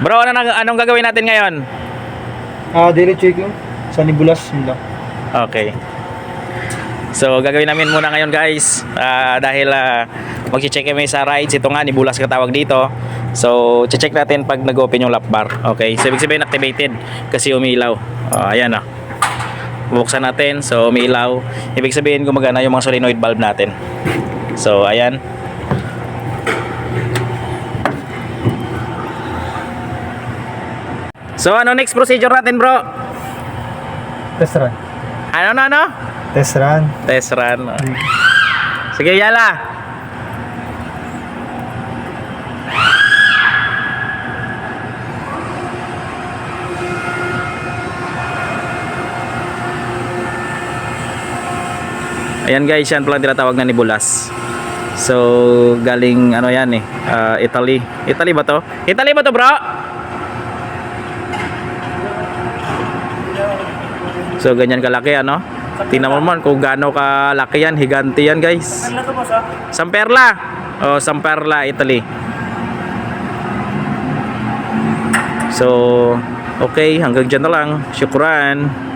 Bro, anong gagawin natin ngayon? Daily checking sa Nibulas yun lang. Okay. So gagawin namin muna ngayon guys, dahil mag-check kami sa rides. Ito nga, Nibulas ka tawag dito. So check natin pag nag-open yung lap bar. Okay, so ibig sabihin activated kasi umiilaw. Ayan o, bubuksan natin, so umiilaw. Ibig sabihin gumagana yung mga solenoid valve natin. So ayan. So ano next procedure natin, bro? Test run. Ano? Test run. Test run. Sige, yala. Ayan guys, yan palang tinatawag na Nibulas. So, galing ano yan eh, Italy. Italy ba to? Italy ba to, bro? So, ganyan kalaki ano? Tingnan mo naman kung gaano kalaki yan, higante yan guys. Samperla. Oh, Samperla, Italy. So, okay, hanggang dyan na lang. Syukran.